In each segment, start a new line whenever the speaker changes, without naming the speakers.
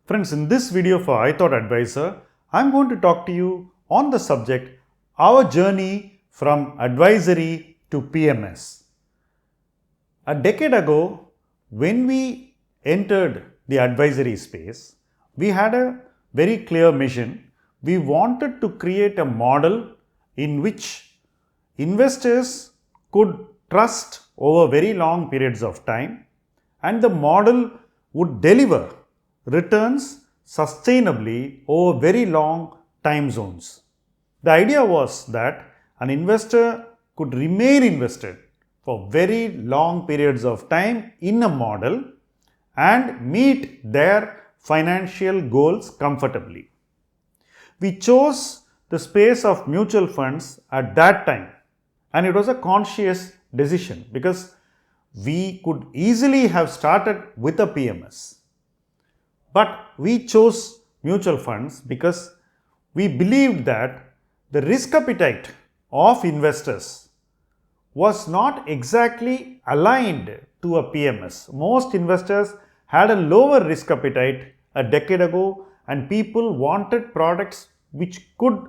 Friends, in this video for ithought Advisor, I am going to talk to you on the subject our journey from advisory to PMS. A decade ago, when we entered the advisory space, we had a very clear mission. We wanted to create a model in which investors could trust over very long periods of time, and the model would deliver returns sustainably over very long time zones. The idea was that an investor could remain invested for very long periods of time in a model and meet their financial goals comfortably. We chose the space of mutual funds at that time, and it was a conscious decision because we could easily have started with a PMS. But we chose mutual funds because we believed that the risk appetite of investors was not exactly aligned to a PMS. Most investors had a lower risk appetite a decade ago, and people wanted products which could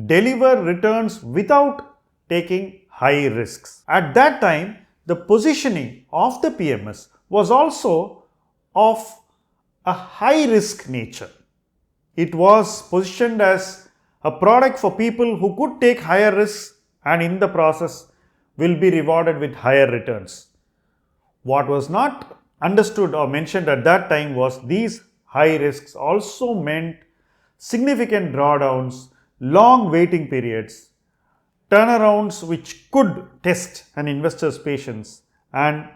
deliver returns without taking high risks. At that time, the positioning of the PMS was also of a high risk nature. It was positioned as a product for people who could take higher risks and in the process will be rewarded with higher returns. What was not understood or mentioned at that time was these high risks also meant significant drawdowns, long waiting periods, turnarounds which could test an investor's patience, and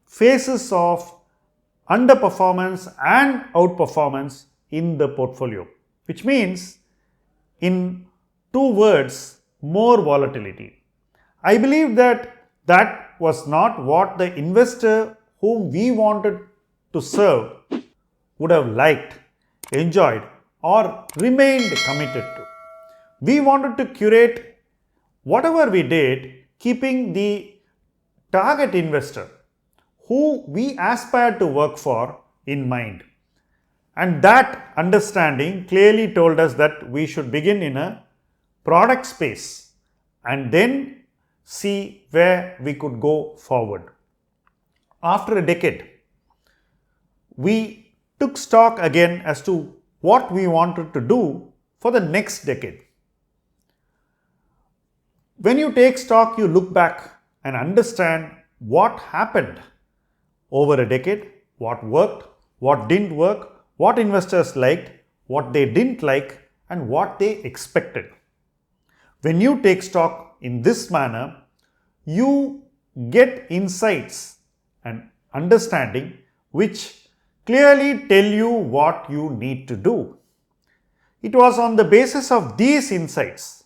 phases of underperformance and outperformance in the portfolio, which means, in two words, more volatility. I believe that was not what the investor whom we wanted to serve would have liked, enjoyed, or remained committed to. We wanted to curate whatever we did, keeping the target investor who we aspire to work for in mind. And that understanding clearly told us that we should begin in a product space and then see where we could go forward. After a decade, we took stock again as to what we wanted to do for the next decade. When you take stock, you look back and understand what happened over a decade, what worked, what didn't work, what investors liked, what they didn't like, and what they expected. When you take stock in this manner, you get insights and understanding which clearly tell you what you need to do. It was on the basis of these insights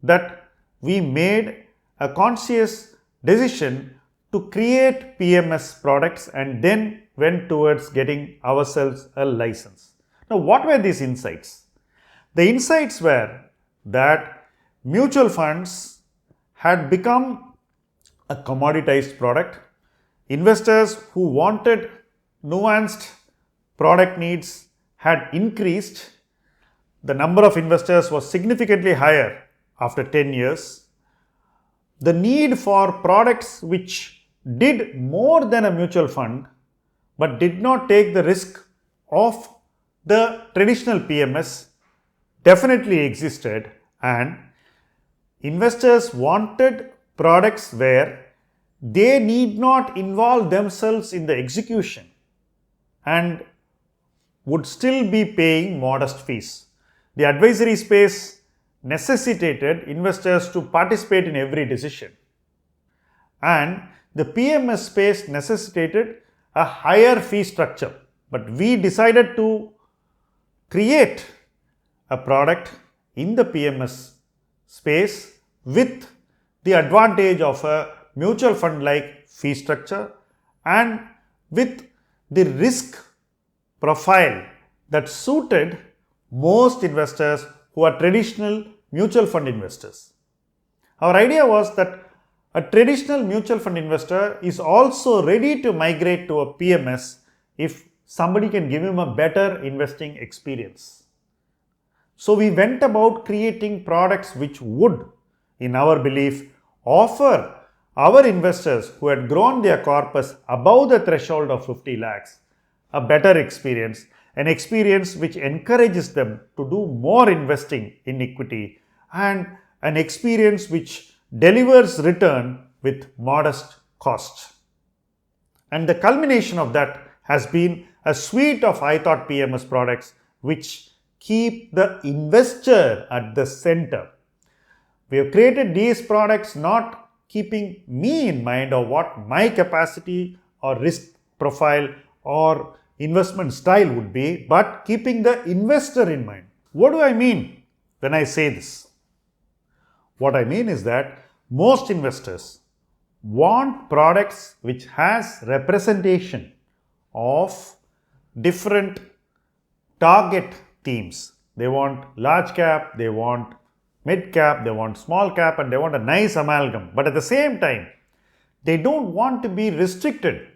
that we made a conscious decision to create PMS products and then went towards getting ourselves a license. Now, what were these insights? The insights were that mutual funds had become a commoditized product. Investors who wanted nuanced product needs had increased. The number of investors was significantly higher after 10 years. The need for products which did more than a mutual fund but did not take the risk of the traditional PMS definitely existed, and investors wanted products where they need not involve themselves in the execution and would still be paying modest fees. The advisory space necessitated investors to participate in every decision, and the PMS space necessitated a higher fee structure. But we decided to create a product in the PMS space with the advantage of a mutual fund like fee structure and with the risk profile that suited most investors who are traditional mutual fund investors. Our idea was that a traditional mutual fund investor is also ready to migrate to a PMS if somebody can give him a better investing experience. So we went about creating products which would, in our belief, offer our investors who had grown their corpus above the threshold of 50 lakhs a better experience, an experience which encourages them to do more investing in equity, and an experience which delivers return with modest costs. And the culmination of that has been a suite of ithought PMS products which keep the investor at the center. We have created these products not keeping me in mind or what my capacity or risk profile or investment style would be, but keeping the investor in mind. What do I mean when I say this? What I mean is that most investors want products which has representation of different target themes. They want large cap, they want mid cap, they want small cap, and they want a nice amalgam. But at the same time, they don't want to be restricted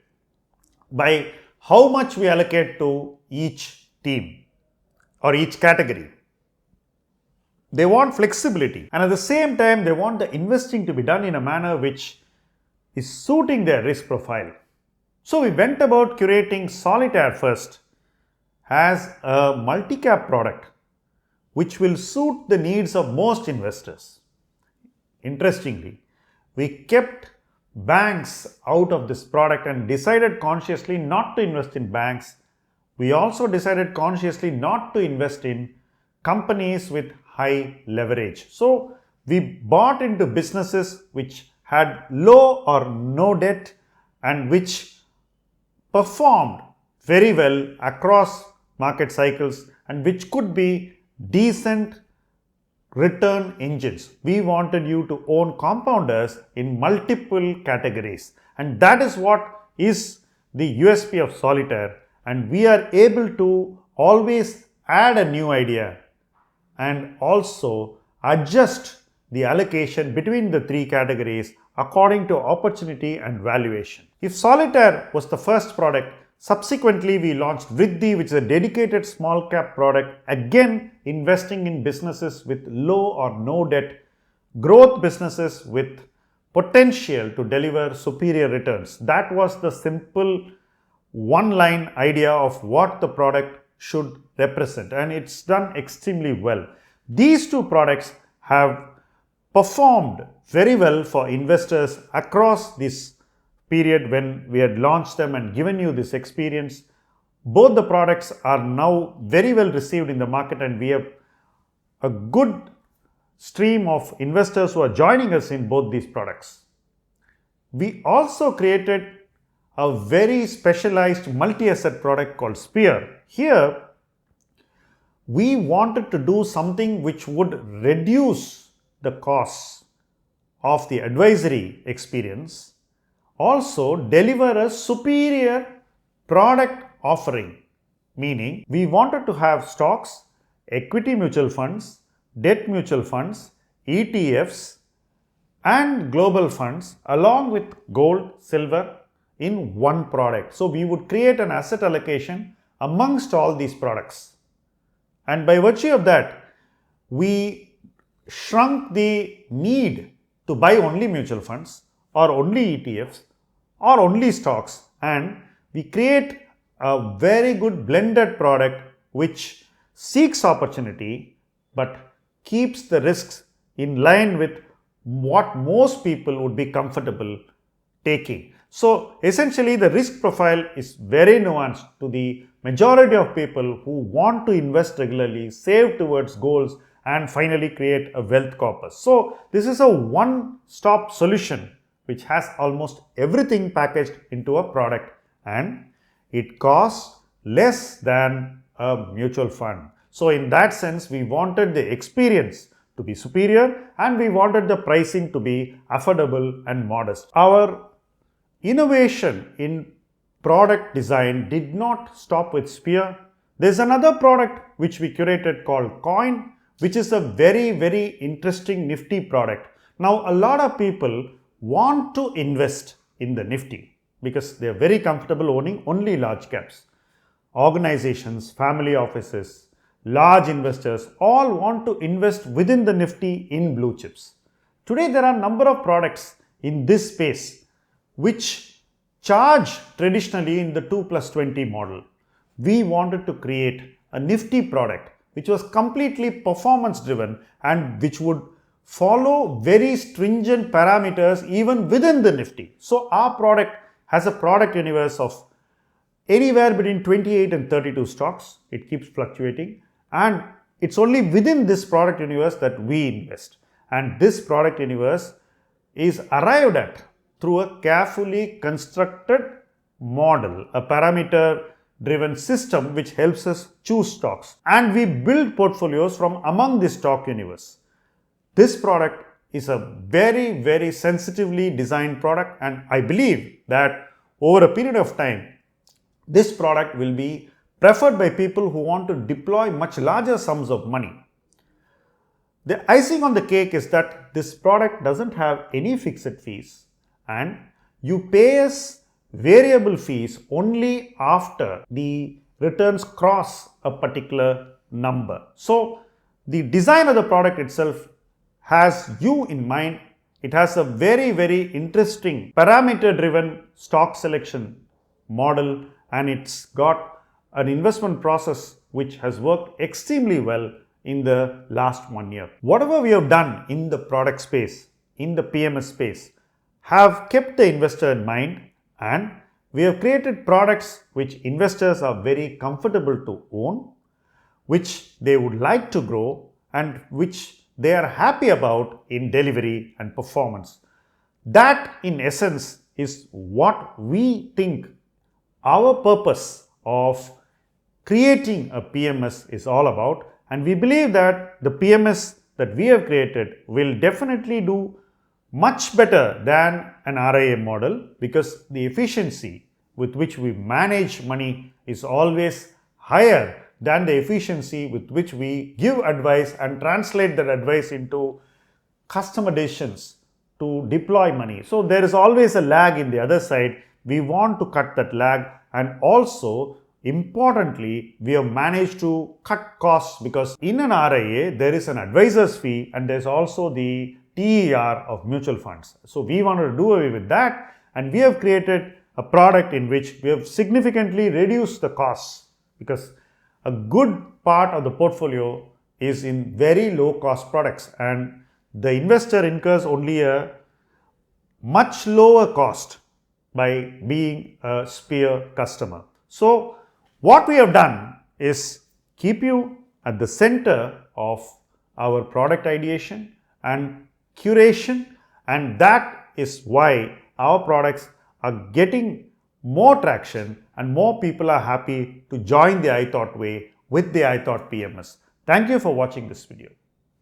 by how much we allocate to each theme or each category. They want flexibility, and at the same time, they want the investing to be done in a manner which is suiting their risk profile. So we went about curating Solitaire first as a multi-cap product which will suit the needs of most investors. Interestingly, we kept banks out of this product and decided consciously not to invest in banks. We also decided consciously not to invest in companies with high leverage. So we bought into businesses which had low or no debt and which performed very well across market cycles and which could be decent return engines. We wanted you to own compounders in multiple categories, and that is what is the USP of Solitaire, and we are able to always add a new idea and also adjust the allocation between the three categories according to opportunity and valuation. If Solitaire was the first product, subsequently we launched Vrdhi, which is a dedicated small cap product, again investing in businesses with low or no debt, growth businesses with potential to deliver superior returns. That was the simple one-line idea of what the product should represent, and it's done extremely well. These two products have performed very well for investors across this period when we had launched them and given you this experience. Both the products are now very well received in the market, and we have a good stream of investors who are joining us in both these products. We also created a very specialized multi-asset product called Sphere. Here, we wanted to do something which would reduce the costs of the advisory experience, also deliver a superior product offering, meaning we wanted to have stocks, equity mutual funds, debt mutual funds, ETFs and global funds along with gold, silver in one product. So we would create an asset allocation amongst all these products, and by virtue of that we shrunk the need to buy only mutual funds or only ETFs or only stocks, and we create a very good blended product which seeks opportunity but keeps the risks in line with what most people would be comfortable taking. So essentially the risk profile is very nuanced to the majority of people who want to invest regularly, save towards goals and finally create a wealth corpus. So this is a one-stop solution which has almost everything packaged into a product, and it costs less than a mutual fund. So in that sense, we wanted the experience to be superior and we wanted the pricing to be affordable and modest. Our innovation in product design did not stop with Sphere. There's another product which we curated called Coin, which is a very, very interesting Nifty product. Now, a lot of people want to invest in the Nifty because they're very comfortable owning only large caps. organizations, family offices, large investors all want to invest within the Nifty in blue chips. Today there are a number of products in this space which charge traditionally in the 2+20 model. We wanted to create a Nifty product which was completely performance driven and which would follow very stringent parameters even within the Nifty. So our product has a product universe of anywhere between 28 and 32 stocks. It keeps fluctuating, and it's only within this product universe that we invest. And this product universe is arrived at through a carefully constructed model, a parameter driven system which helps us choose stocks. And we build portfolios from among this stock universe. This product is a very, very sensitively designed product, and I believe that over a period of time, this product will be preferred by people who want to deploy much larger sums of money. The icing on the cake is that this product doesn't have any fixed fees, and you pay us variable fees only after the returns cross a particular number. So the design of the product itself has you in mind. It has a very, very interesting parameter driven stock selection model, and it's got an investment process which has worked extremely well in the last 1 year. Whatever we have done in the product space, in the PMS space, have kept the investor in mind, and we have created products which investors are very comfortable to own, which they would like to grow, and which they are happy about in delivery and performance. That in essence is what we think our purpose of creating a PMS is all about, and we believe that the PMS that we have created will definitely do much better than an RIA model, because the efficiency with which we manage money is always higher than the efficiency with which we give advice and translate that advice into customer decisions to deploy money. So there is always a lag in the other side. We want to cut that lag, and also importantly, we have managed to cut costs, because in an RIA there is an advisor's fee and there's also the TER of mutual funds. So we wanted to do away with that, and we have created a product in which we have significantly reduced the costs, because a good part of the portfolio is in very low cost products, and the investor incurs only a much lower cost by being a Sphere customer. So what we have done is keep you at the center of our product ideation and curation, and that is why our products are getting more traction and more people are happy to join the ithought way with the ithought PMS. Thank you for watching this video.